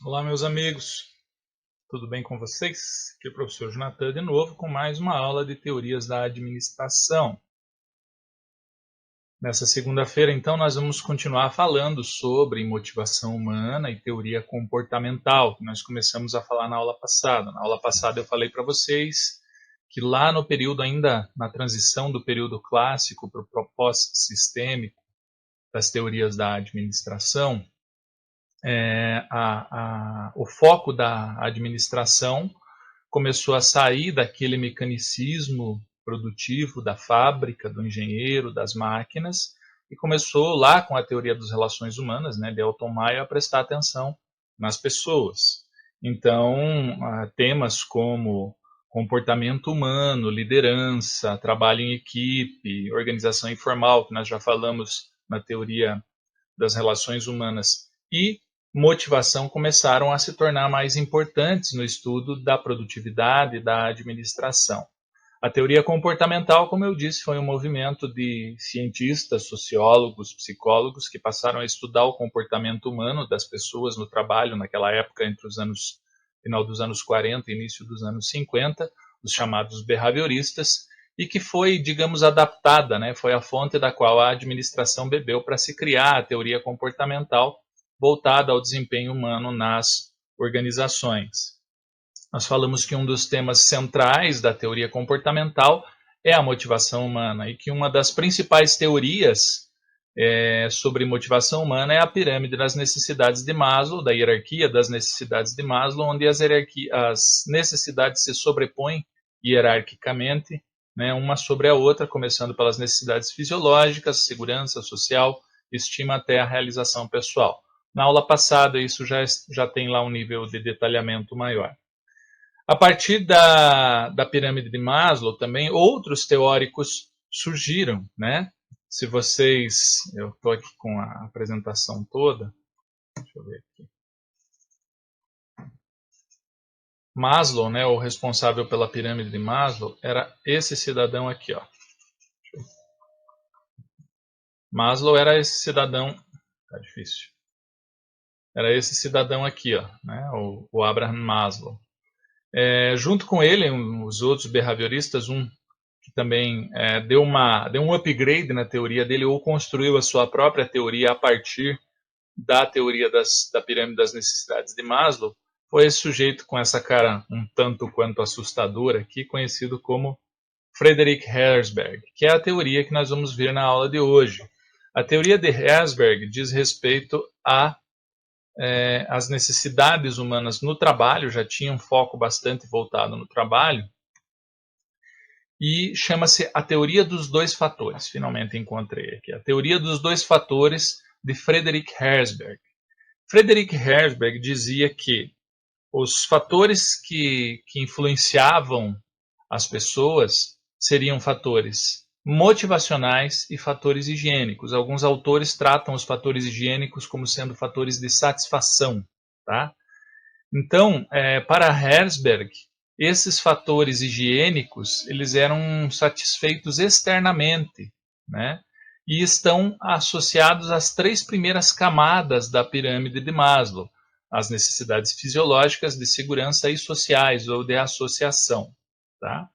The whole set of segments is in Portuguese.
Olá, meus amigos, tudo bem com vocês? Aqui é o professor Jonathan de novo com mais uma aula de teorias da administração. Nessa segunda-feira, então, nós vamos continuar falando sobre motivação humana e teoria comportamental, que nós começamos a falar na aula passada. Na aula passada eu falei para vocês que lá no período ainda, na transição do período clássico para o propósito sistêmico das teorias da administração, o foco da administração começou a sair daquele mecanicismo produtivo da fábrica, do engenheiro, das máquinas, e começou lá com a teoria das relações humanas, né, de Elton Mayer, a prestar atenção nas pessoas. Então, temas como comportamento humano, liderança, trabalho em equipe, organização informal, que nós já falamos na teoria das relações humanas, e motivação começaram a se tornar mais importantes no estudo da produtividade e da administração. A teoria comportamental, como eu disse, foi um movimento de cientistas, sociólogos, psicólogos que passaram a estudar o comportamento humano das pessoas no trabalho naquela época, entre os anos final dos anos 40 e início dos anos 50, os chamados behavioristas, e que foi, digamos, adaptada, né? Foi a fonte da qual a administração bebeu para se criar a teoria comportamental voltada ao desempenho humano nas organizações. Nós falamos que um dos temas centrais da teoria comportamental é a motivação humana e que uma das principais teorias sobre motivação humana é a pirâmide das necessidades de Maslow, da hierarquia das necessidades de Maslow, onde as necessidades se sobrepõem hierarquicamente, né, uma sobre a outra, começando pelas necessidades fisiológicas, segurança social, estima até a realização pessoal. Na aula passada, isso já tem lá um nível de detalhamento maior. A partir da pirâmide de Maslow, também outros teóricos surgiram, né? Se vocês... Eu estou aqui com a apresentação toda. Deixa eu ver aqui. Maslow, né, o responsável pela pirâmide de Maslow, era esse cidadão aqui, ó. Maslow era esse cidadão... Tá difícil. Era esse cidadão aqui, ó, né, o Abraham Maslow. Junto com ele, os outros behavioristas, um que também deu um upgrade na teoria dele, ou construiu a sua própria teoria a partir da teoria da pirâmide das necessidades de Maslow, foi esse sujeito com essa cara um tanto quanto assustadora aqui, conhecido como Frederick Herzberg, que é a teoria que nós vamos ver na aula de hoje. A teoria de Herzberg diz respeito as necessidades humanas no trabalho, já tinha um foco bastante voltado no trabalho, e chama-se a teoria dos dois fatores. Finalmente encontrei aqui. A teoria dos dois fatores de Frederick Herzberg. Frederick Herzberg dizia que os fatores que influenciavam as pessoas seriam fatores motivacionais e fatores higiênicos. Alguns autores tratam os fatores higiênicos como sendo fatores de satisfação, tá? Então, para Herzberg, esses fatores higiênicos, eles eram satisfeitos externamente, né? E estão associados às três primeiras camadas da pirâmide de Maslow, as necessidades fisiológicas, de segurança e sociais, ou de associação, tá?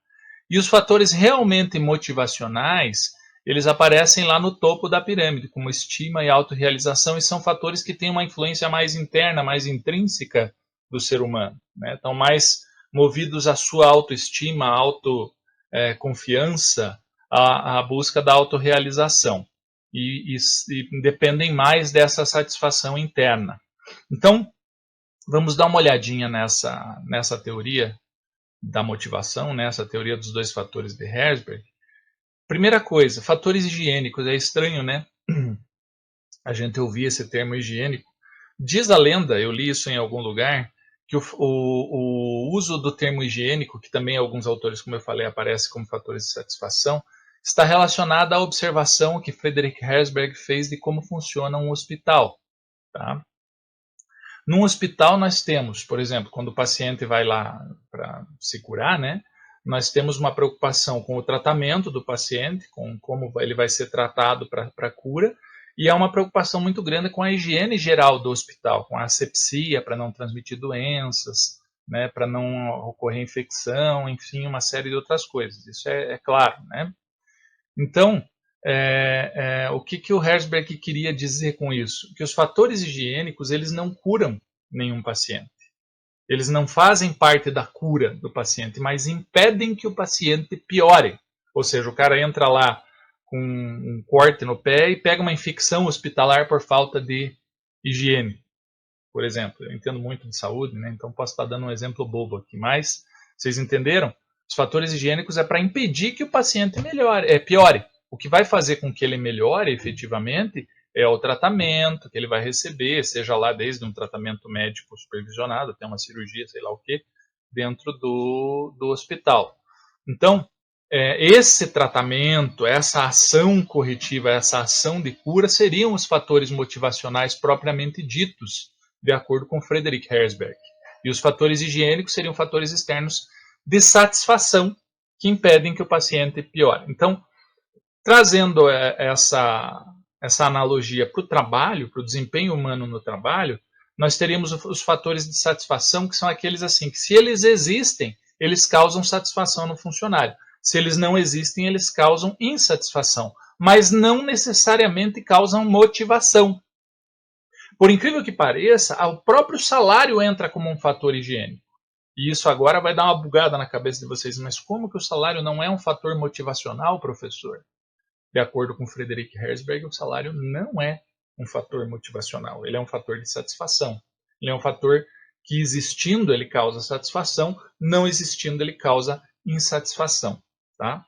E os fatores realmente motivacionais, eles aparecem lá no topo da pirâmide, como estima e autorrealização, e são fatores que têm uma influência mais interna, mais intrínseca do ser humano, né? Estão mais movidos à sua autoestima, à autoconfiança, à busca da autorrealização. E dependem mais dessa satisfação interna. Então, vamos dar uma olhadinha nessa teoria da motivação, nessa teoria dos dois fatores de Herzberg. Primeira coisa, fatores higiênicos. É estranho, né? A gente ouvir esse termo higiênico. Diz a lenda, eu li isso em algum lugar, que o uso do termo higiênico, que também alguns autores, como eu falei, aparece como fatores de satisfação, está relacionado à observação que Frederick Herzberg fez de como funciona um hospital. Tá? Num hospital nós temos, por exemplo, quando o paciente vai lá para se curar, né, nós temos uma preocupação com o tratamento do paciente, com como ele vai ser tratado para a cura, E é uma preocupação muito grande com a higiene geral do hospital, com a asepsia, para não transmitir doenças, né, para não ocorrer infecção, enfim, uma série de outras coisas. Isso é claro, né? Então, o que o Herzberg queria dizer com isso? Que os fatores higiênicos, eles não curam nenhum paciente. Eles não fazem parte da cura do paciente, mas impedem que o paciente piore. Ou seja, o cara entra lá com um corte no pé e pega uma infecção hospitalar por falta de higiene, por exemplo. Eu entendo muito de saúde, né? Então posso estar dando um exemplo bobo aqui, mas vocês entenderam? Os fatores higiênicos é para impedir que o paciente piore. O que vai fazer com que ele melhore efetivamente é o tratamento que ele vai receber, seja lá desde um tratamento médico supervisionado até uma cirurgia, sei lá o que, dentro do hospital. Então, esse tratamento, essa ação corretiva, essa ação de cura seriam os fatores motivacionais propriamente ditos, de acordo com Frederick Herzberg. E os fatores higiênicos seriam fatores externos de satisfação que impedem que o paciente piore. Então, trazendo essa analogia para o trabalho, para o desempenho humano no trabalho, nós teríamos os fatores de satisfação, que são aqueles assim, que se eles existem, eles causam satisfação no funcionário. Se eles não existem, eles causam insatisfação, mas não necessariamente causam motivação. Por incrível que pareça, o próprio salário entra como um fator higiênico. E isso agora vai dar uma bugada na cabeça de vocês. Mas como que o salário não é um fator motivacional, professor? De acordo com Frederick Herzberg, o salário não é um fator motivacional. Ele é um fator de satisfação. Ele é um fator que, existindo, ele causa satisfação, não existindo, ele causa insatisfação. Tá?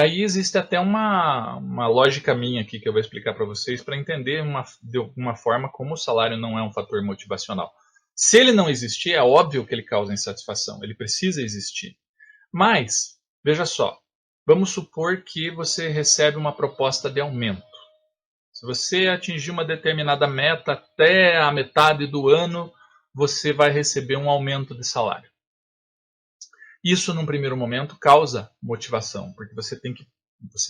Aí existe até uma lógica minha aqui que eu vou explicar para vocês para entender de alguma forma como o salário não é um fator motivacional. Se ele não existir, é óbvio que ele causa insatisfação, ele precisa existir. Mas, veja só, vamos supor que você recebe uma proposta de aumento. Se você atingir uma determinada meta até a metade do ano, você vai receber um aumento de salário. Isso, num primeiro momento, causa motivação, porque você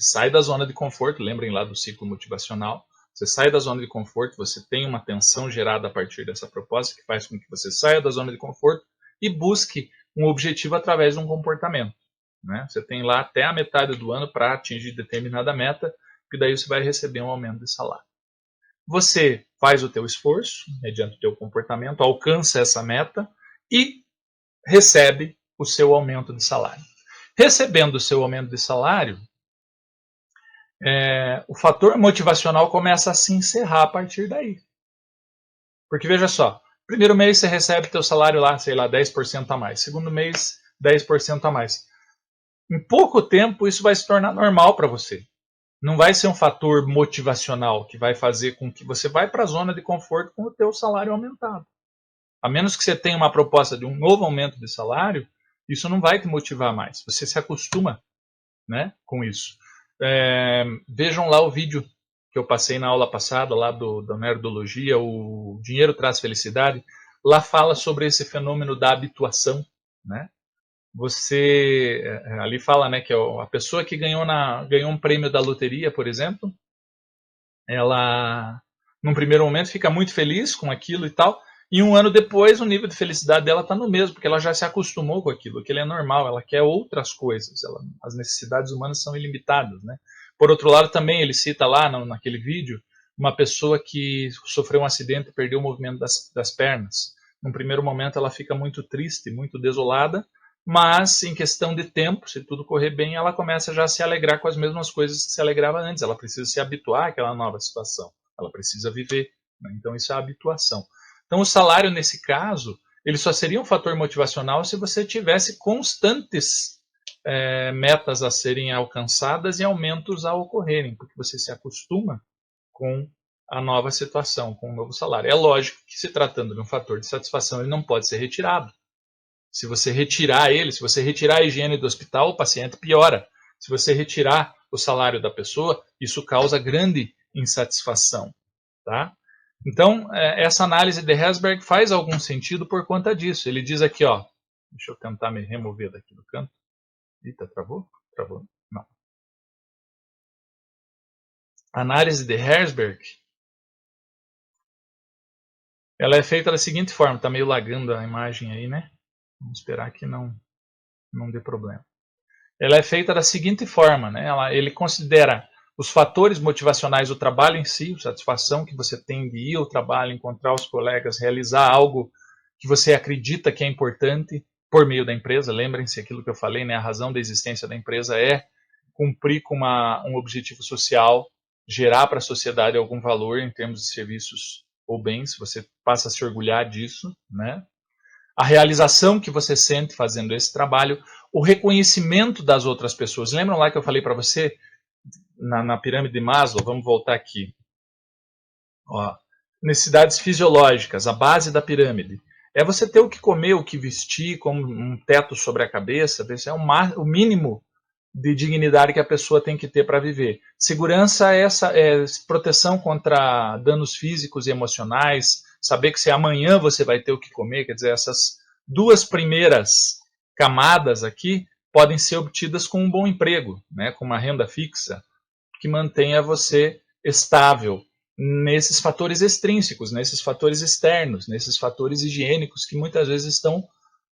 sai da zona de conforto, lembrem lá do ciclo motivacional, você sai da zona de conforto, você tem uma tensão gerada a partir dessa proposta, que faz com que você saia da zona de conforto e busque um objetivo através de um comportamento. Né? Você tem lá até a metade do ano para atingir determinada meta, e daí você vai receber um aumento de salário. Você faz o teu esforço, mediante o teu comportamento, alcança essa meta e recebe o seu aumento de salário. Recebendo o seu aumento de salário, o fator motivacional começa a se encerrar a partir daí. Porque veja só, primeiro mês você recebe teu salário lá, sei lá, 10% a mais. Segundo mês, 10% a mais. Em pouco tempo isso vai se tornar normal para você. Não vai ser um fator motivacional que vai fazer com que você vá para a zona de conforto com o teu salário aumentado. A menos que você tenha uma proposta de um novo aumento de salário, isso não vai te motivar mais. Você se acostuma, né, com isso. Vejam lá o vídeo que eu passei na aula passada, lá da Nerdologia, o Dinheiro Traz Felicidade. Lá fala sobre esse fenômeno da habituação. Né? Ali fala, né, que a pessoa que ganhou um prêmio da loteria, por exemplo, ela, num primeiro momento, fica muito feliz com aquilo e tal, e um ano depois o nível de felicidade dela está no mesmo, porque ela já se acostumou com aquilo é normal, ela quer outras coisas, as necessidades humanas são ilimitadas. Né? Por outro lado, também ele cita lá naquele vídeo uma pessoa que sofreu um acidente e perdeu o movimento das pernas. Num primeiro momento ela fica muito triste, muito desolada, mas em questão de tempo, se tudo correr bem, ela começa já a se alegrar com as mesmas coisas que se alegrava antes. Ela precisa se habituar àquela nova situação, ela precisa viver. Né? Então isso é a habituação. Então o salário, nesse caso, ele só seria um fator motivacional se você tivesse constantes metas a serem alcançadas e aumentos a ocorrerem, porque você se acostuma com a nova situação, com o novo salário. É lógico que, se tratando de um fator de satisfação, ele não pode ser retirado. Se você retirar ele, se você retirar a higiene do hospital, o paciente piora. Se você retirar o salário da pessoa, isso causa grande insatisfação. Tá? Então, essa análise de Herzberg faz algum sentido por conta disso. Ele diz aqui, ó, deixa eu tentar me remover daqui do canto. Eita, travou? Travou. Não. análise de Herzberg, ela é feita da seguinte forma, está meio lagando a imagem aí, né? Vamos esperar que não dê problema. Ela é feita da seguinte forma, né? Ele considera os fatores motivacionais do trabalho em si, a satisfação que você tem de ir ao trabalho, encontrar os colegas, realizar algo que você acredita que é importante por meio da empresa. Lembrem-se aquilo que eu falei, né? A razão da existência da empresa é cumprir com um objetivo social, gerar para a sociedade algum valor em termos de serviços ou bens, você passa a se orgulhar disso, né? A realização que você sente fazendo esse trabalho, o reconhecimento das outras pessoas. Lembram lá que eu falei para você na pirâmide de Maslow? Vamos voltar aqui. Ó, necessidades fisiológicas, a base da pirâmide. É você ter o que comer, o que vestir, como um teto sobre a cabeça. Esse é o mínimo de dignidade que a pessoa tem que ter para viver. Segurança é proteção contra danos físicos e emocionais, saber que se amanhã você vai ter o que comer, quer dizer, essas duas primeiras camadas aqui podem ser obtidas com um bom emprego, né, com uma renda fixa, que mantenha você estável nesses fatores extrínsecos, nesses fatores externos, nesses fatores higiênicos que muitas vezes estão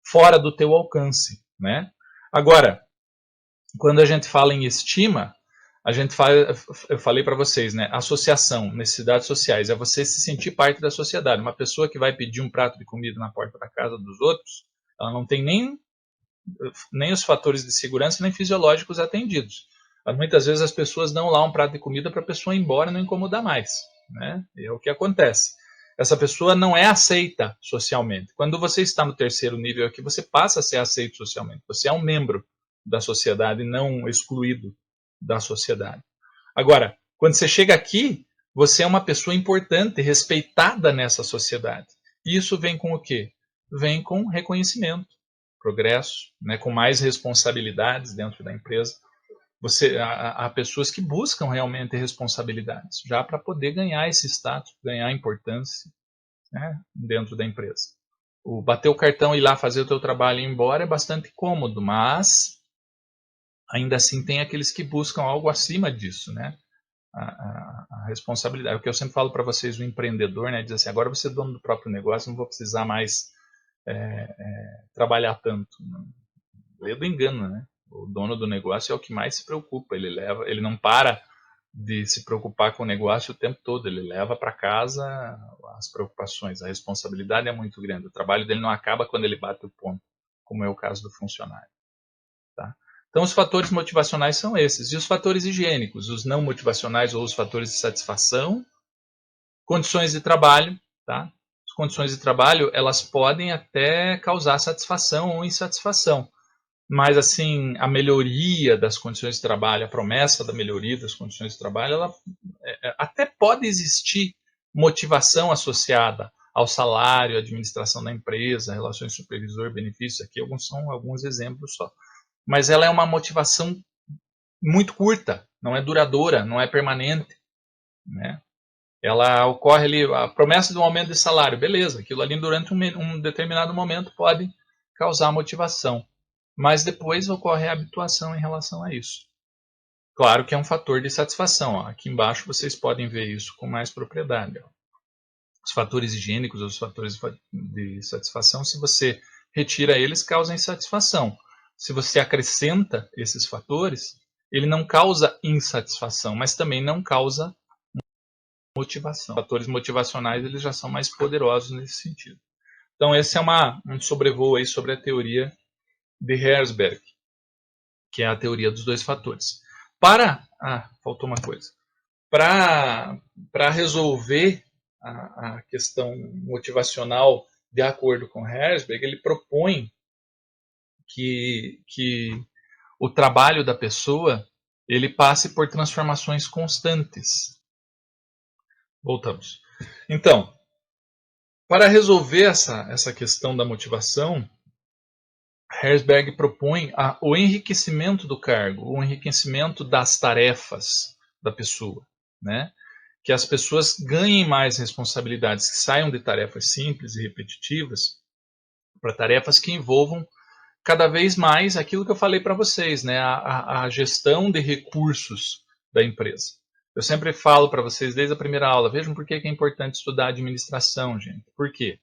fora do teu alcance, né? Agora, quando a gente fala em estima, eu falei para vocês, né? Associação, necessidades sociais, é você se sentir parte da sociedade. Uma pessoa que vai pedir um prato de comida na porta da casa dos outros, ela não tem nem os fatores de segurança nem fisiológicos atendidos. Muitas vezes as pessoas dão lá um prato de comida para a pessoa ir embora e não incomodar mais, né? É o que acontece. Essa pessoa não é aceita socialmente. Quando você está no terceiro nível aqui, você passa a ser aceito socialmente. Você é um membro da sociedade, não excluído da sociedade. Agora, quando você chega aqui, você é uma pessoa importante, respeitada nessa sociedade. E isso vem com o quê? Vem com reconhecimento, progresso, né, com mais responsabilidades dentro da empresa. Há pessoas que buscam realmente responsabilidades, já para poder ganhar esse status, ganhar importância, né, dentro da empresa. Bater o cartão e ir lá fazer o teu trabalho e ir embora é bastante cômodo, mas ainda assim tem aqueles que buscam algo acima disso, né? A responsabilidade. O que eu sempre falo para vocês, o empreendedor, né, diz assim, agora você é dono do próprio negócio, não vou precisar mais trabalhar tanto. Lê do engano, né? O dono do negócio é o que mais se preocupa. Ele não para de se preocupar com o negócio o tempo todo. Ele leva para casa as preocupações. A responsabilidade é muito grande. O trabalho dele não acaba quando ele bate o ponto, como é o caso do funcionário. Tá? Então, os fatores motivacionais são esses. E os fatores higiênicos, os não motivacionais ou os fatores de satisfação, condições de trabalho. Tá? As condições de trabalho, elas podem até causar satisfação ou insatisfação. Mas, assim, a melhoria das condições de trabalho, a promessa da melhoria das condições de trabalho, ela até pode existir motivação associada ao salário, à administração da empresa, relações supervisor-benefícios. Aqui são alguns exemplos só. Mas ela é uma motivação muito curta, não é duradoura, não é permanente, né? Ela ocorre ali, a promessa de um aumento de salário, beleza, aquilo ali durante um determinado momento pode causar motivação. Mas depois ocorre a habituação em relação a isso. Claro que é um fator de satisfação. Ó. Aqui embaixo vocês podem ver isso com mais propriedade. Ó. Os fatores higiênicos, os fatores de satisfação, se você retira eles, causam insatisfação. Se você acrescenta esses fatores, ele não causa insatisfação, mas também não causa motivação. Os fatores motivacionais eles já são mais poderosos nesse sentido. Então esse é um sobrevoo aí sobre a teoria de Herzberg, que é a teoria dos dois fatores. Faltou uma coisa. Para resolver a questão motivacional de acordo com Herzberg, ele propõe que o trabalho da pessoa ele passe por transformações constantes. Voltamos. Então, para resolver essa questão da motivação, Herzberg propõe o enriquecimento do cargo, o enriquecimento das tarefas da pessoa, né? Que as pessoas ganhem mais responsabilidades, que saiam de tarefas simples e repetitivas para tarefas que envolvam cada vez mais aquilo que eu falei para vocês, né? A gestão de recursos da empresa. Eu sempre falo para vocês desde a primeira aula, vejam por que é importante estudar administração, gente. Por quê?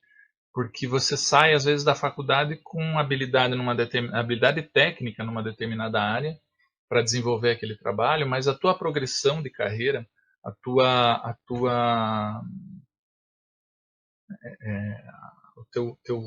Porque você sai, às vezes, da faculdade com habilidade técnica numa determinada área para desenvolver aquele trabalho, mas a tua progressão de carreira, o teu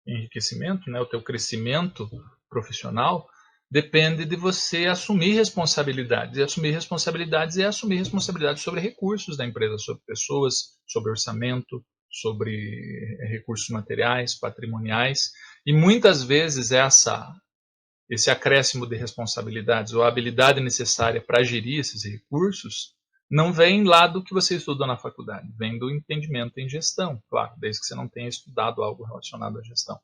enriquecimento, né, o teu crescimento profissional, depende de você assumir responsabilidades. E assumir responsabilidades é assumir responsabilidades sobre recursos da empresa, sobre pessoas, sobre orçamento, sobre recursos materiais, patrimoniais. E muitas vezes esse acréscimo de responsabilidades ou a habilidade necessária para gerir esses recursos não vem lá do que você estudou na faculdade, vem do entendimento em gestão, claro, desde que você não tenha estudado algo relacionado à gestão.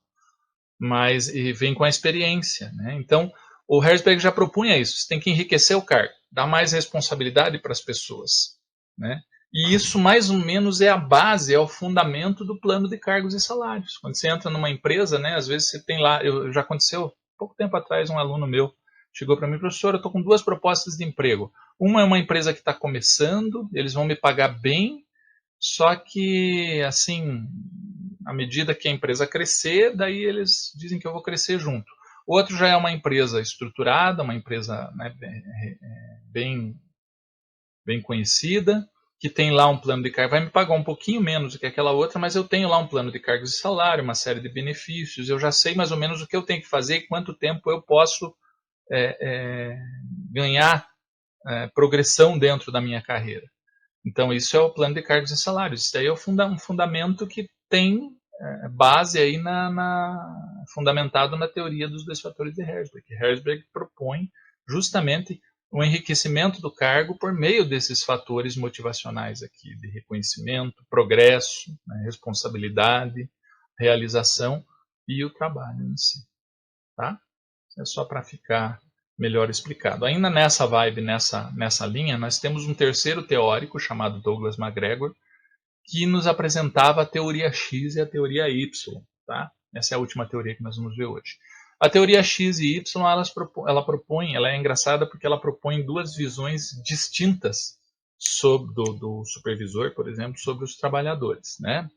Mas e vem com a experiência, né? Então, o Herzberg já propunha isso, você tem que enriquecer o cargo, dar mais responsabilidade para as pessoas, né? E isso, mais ou menos, é a base, é o fundamento do plano de cargos e salários. Quando você entra numa empresa, né, às vezes você tem lá, já aconteceu, pouco tempo atrás, um aluno meu chegou para mim, professor, eu estou com 2 propostas de emprego. Uma é uma empresa que está começando, eles vão me pagar bem, só que, assim, à medida que a empresa crescer, daí eles dizem que eu vou crescer junto. O outro já é uma empresa estruturada, uma empresa, né, bem conhecida, que tem lá um plano de cargos, vai me pagar um pouquinho menos do que aquela outra, mas eu tenho lá um plano de cargos e salário, uma série de benefícios, eu já sei mais ou menos o que eu tenho que fazer e quanto tempo eu posso ganhar progressão dentro da minha carreira. Então, isso é o plano de cargos e salários. Isso daí é um fundamento que tem base aí fundamentado na teoria dos 2 fatores de Herzberg. Herzberg propõe justamente o enriquecimento do cargo por meio desses fatores motivacionais aqui, de reconhecimento, progresso, né, responsabilidade, realização e o trabalho em si. Tá? É só para ficar melhor explicado. Ainda nessa vibe, nessa linha, nós temos um terceiro teórico chamado Douglas MacGregor, que nos apresentava a teoria X e a teoria Y. Tá? Essa é a última teoria que nós vamos ver hoje. A teoria X e Y, ela é engraçada porque ela propõe 2 visões distintas do supervisor, por exemplo, sobre os trabalhadores. Né?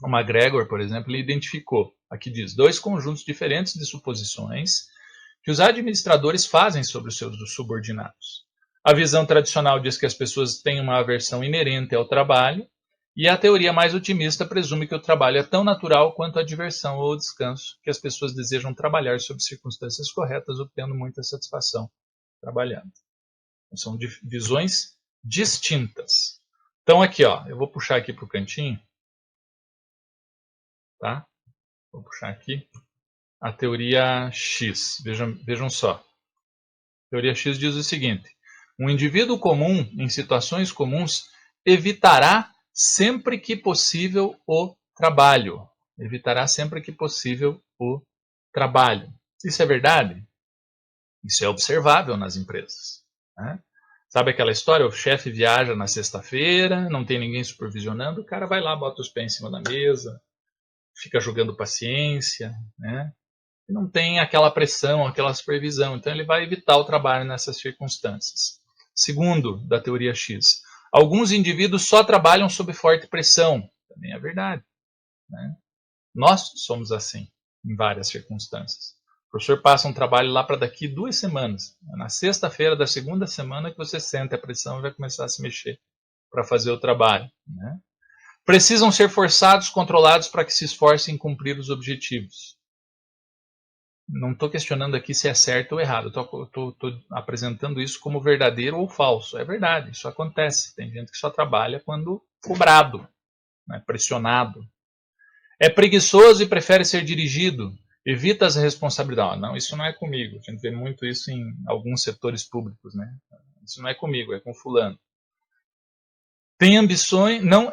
O MacGregor, por exemplo, ele identificou, aqui diz, 2 conjuntos diferentes de suposições que os administradores fazem sobre os seus subordinados. A visão tradicional diz que as pessoas têm uma aversão inerente ao trabalho, e a teoria mais otimista presume que o trabalho é tão natural quanto a diversão ou o descanso, que as pessoas desejam trabalhar sob circunstâncias corretas, obtendo muita satisfação trabalhando. São visões distintas. Então aqui, ó, eu vou puxar aqui para o cantinho, tá? Vou puxar aqui a teoria X. Vejam só. A teoria X diz o seguinte: um indivíduo comum, em situações comuns, evitará sempre que possível o trabalho. Evitará sempre que possível o trabalho. Isso é verdade? Isso é observável nas empresas. Né? Sabe aquela história? O chefe viaja na sexta-feira, não tem ninguém supervisionando, o cara vai lá, bota os pés em cima da mesa, fica jogando paciência, né? E não tem aquela pressão, aquela supervisão. Então ele vai evitar o trabalho nessas circunstâncias. Segundo, da teoria X, alguns indivíduos só trabalham sob forte pressão. Também é verdade. Né? Nós somos assim, em várias circunstâncias. O professor passa um trabalho lá para daqui 2 semanas. É na sexta-feira da segunda semana que você sente a pressão e vai começar a se mexer para fazer o trabalho. Né? Precisam ser forçados, controlados para que se esforcem em cumprir os objetivos. Não estou questionando aqui se é certo ou errado. Estou apresentando isso como verdadeiro ou falso. É verdade, isso acontece. Tem gente que só trabalha quando cobrado, né, pressionado. É preguiçoso e prefere ser dirigido. Evita as responsabilidades. Não, isso não é comigo. A gente vê muito isso em alguns setores públicos. Né? Isso não é comigo, é com fulano. Tem ambições. Não,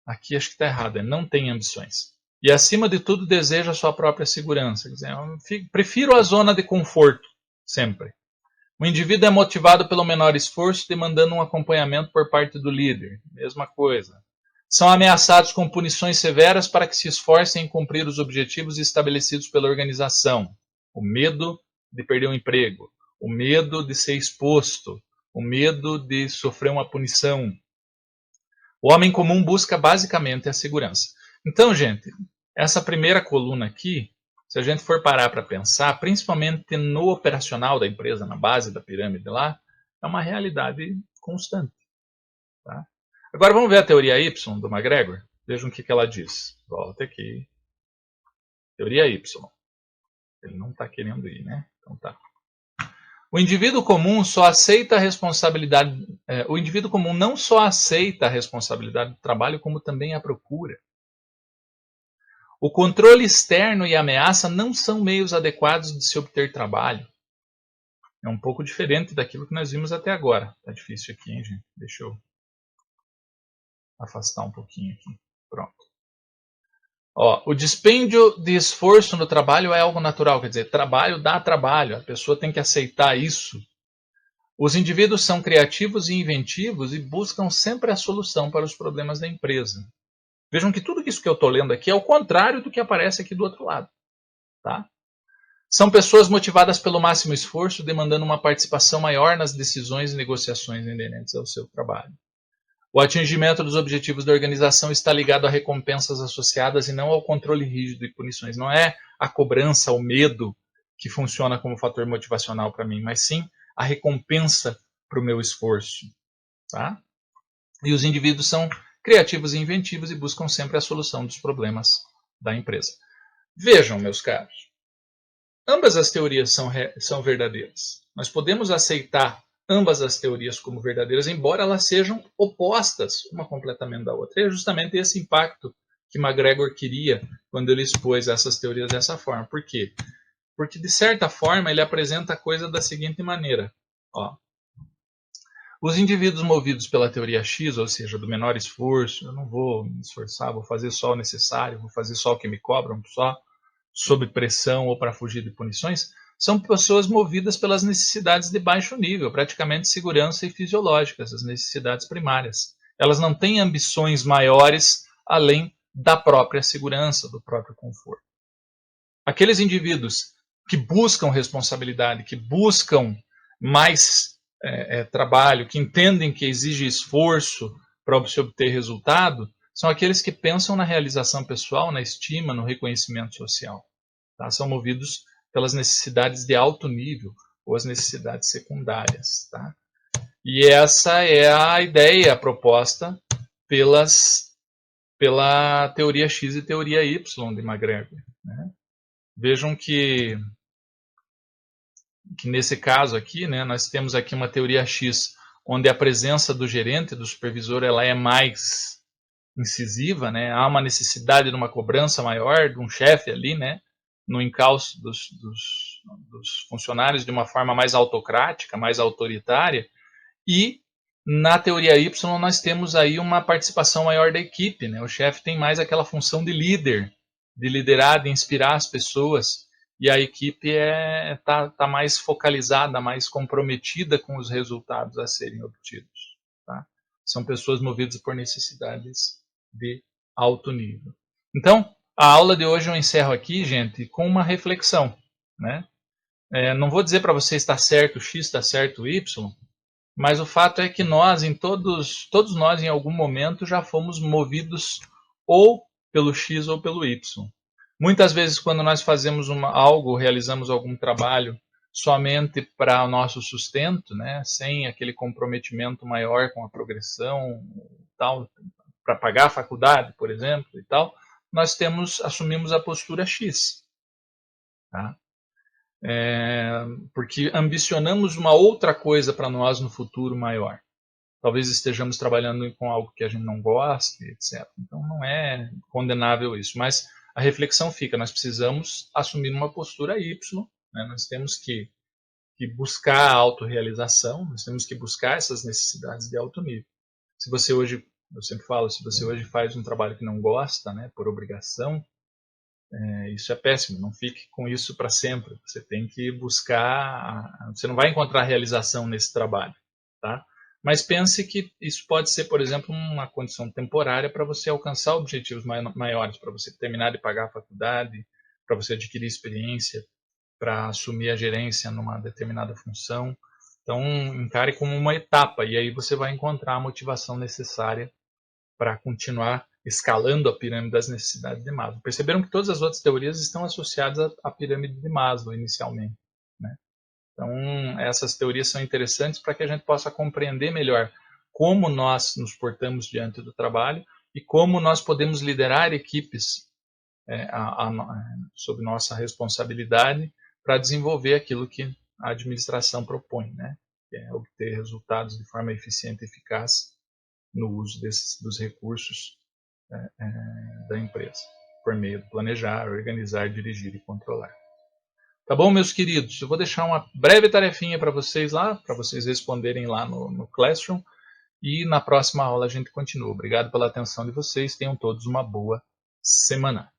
aqui acho que está errado. Não tem ambições. E, acima de tudo, deseja a sua própria segurança. Quer dizer, prefiro a zona de conforto, sempre. O indivíduo é motivado pelo menor esforço, demandando um acompanhamento por parte do líder. Mesma coisa. São ameaçados com punições severas para que se esforcem em cumprir os objetivos estabelecidos pela organização. O medo de perder o emprego, o medo de ser exposto, o medo de sofrer uma punição. O homem comum busca basicamente a segurança. Então, gente, essa primeira coluna aqui, se a gente for parar para pensar, principalmente no operacional da empresa, na base da pirâmide lá, é uma realidade constante. Tá? Agora vamos ver a teoria Y do McGregor. Vejam o que ela diz. Volta aqui. Teoria Y. Ele não está querendo ir, né? Então tá. O indivíduo comum só aceita a responsabilidade. O indivíduo comum não só aceita a responsabilidade do trabalho, como também a procura. O controle externo e a ameaça não são meios adequados de se obter trabalho. É um pouco diferente daquilo que nós vimos até agora. Tá difícil aqui, hein, gente? Deixa eu afastar um pouquinho aqui. Pronto. Ó, o dispêndio de esforço no trabalho é algo natural, quer dizer, trabalho dá trabalho, a pessoa tem que aceitar isso. Os indivíduos são criativos e inventivos e buscam sempre a solução para os problemas da empresa. Vejam que tudo isso que eu estou lendo aqui é o contrário do que aparece aqui do outro lado. Tá? São pessoas motivadas pelo máximo esforço, demandando uma participação maior nas decisões e negociações inerentes ao seu trabalho. O atingimento dos objetivos da organização está ligado a recompensas associadas e não ao controle rígido e punições. Não é a cobrança, o medo que funciona como fator motivacional para mim, mas sim a recompensa para o meu esforço. Tá? E os indivíduos são criativos e inventivos e buscam sempre a solução dos problemas da empresa. Vejam, meus caros, ambas as teorias são verdadeiras. Nós podemos aceitar ambas as teorias como verdadeiras, embora elas sejam opostas uma completamente da outra. E é justamente esse impacto que McGregor queria quando ele expôs essas teorias dessa forma. Por quê? Porque, de certa forma, ele apresenta a coisa da seguinte maneira. Ó, os indivíduos movidos pela teoria X, ou seja, do menor esforço, eu não vou me esforçar, vou fazer só o necessário, vou fazer só o que me cobram, só sob pressão ou para fugir de punições, são pessoas movidas pelas necessidades de baixo nível, praticamente segurança e fisiológicas, as necessidades primárias. Elas não têm ambições maiores além da própria segurança, do próprio conforto. Aqueles indivíduos que buscam responsabilidade, que buscam mais trabalho, que entendem que exige esforço para se obter resultado, são aqueles que pensam na realização pessoal, na estima, no reconhecimento social. Tá? São movidos pelas necessidades de alto nível ou as necessidades secundárias. Tá? E essa é a ideia proposta pela teoria X e teoria Y de McGregor. Né? Vejam que nesse caso aqui, né, nós temos aqui uma teoria X onde a presença do gerente, do supervisor, ela é mais incisiva, né? Há uma necessidade de uma cobrança maior de um chefe ali, né? No encalço dos funcionários de uma forma mais autocrática, mais autoritária. E na teoria Y nós temos aí uma participação maior da equipe, né? O chefe tem mais aquela função de líder, de liderar, de inspirar as pessoas, e a equipe tá mais focalizada, mais comprometida com os resultados a serem obtidos. Tá? São pessoas movidas por necessidades de alto nível. Então, a aula de hoje eu encerro aqui, gente, com uma reflexão. Né? Não vou dizer para você está certo X, está certo Y, mas o fato é que nós, todos nós, em algum momento, já fomos movidos ou pelo X ou pelo Y. Muitas vezes, quando nós fazemos algo, realizamos algum trabalho somente para o nosso sustento, né, sem aquele comprometimento maior com a progressão, tal, para pagar a faculdade, por exemplo, e tal, nós assumimos a postura X. Tá? Porque ambicionamos uma outra coisa para nós no futuro maior. Talvez estejamos trabalhando com algo que a gente não goste, etc. Então não é condenável isso, mas a reflexão fica, nós precisamos assumir uma postura Y, né? Nós temos que buscar a autorrealização, nós temos que buscar essas necessidades de alto nível. Se você hoje, eu sempre falo, se você hoje faz um trabalho que não gosta, né, por obrigação, isso é péssimo, não fique com isso para sempre. Você tem que buscar, você não vai encontrar realização nesse trabalho, tá? Mas pense que isso pode ser, por exemplo, uma condição temporária para você alcançar objetivos maiores, para você terminar de pagar a faculdade, para você adquirir experiência, para assumir a gerência numa determinada função. Então, encare como uma etapa e aí você vai encontrar a motivação necessária para continuar escalando a pirâmide das necessidades de Maslow. Perceberam que todas as outras teorias estão associadas à pirâmide de Maslow inicialmente, né? Então, essas teorias são interessantes para que a gente possa compreender melhor como nós nos portamos diante do trabalho e como nós podemos liderar equipes sob nossa responsabilidade para desenvolver aquilo que a administração propõe, né? Que é obter resultados de forma eficiente e eficaz no uso dos recursos da empresa, por meio de planejar, organizar, dirigir e controlar. Tá bom, meus queridos? Eu vou deixar uma breve tarefinha para vocês lá, para vocês responderem lá no Classroom. E na próxima aula a gente continua. Obrigado pela atenção de vocês. Tenham todos uma boa semana.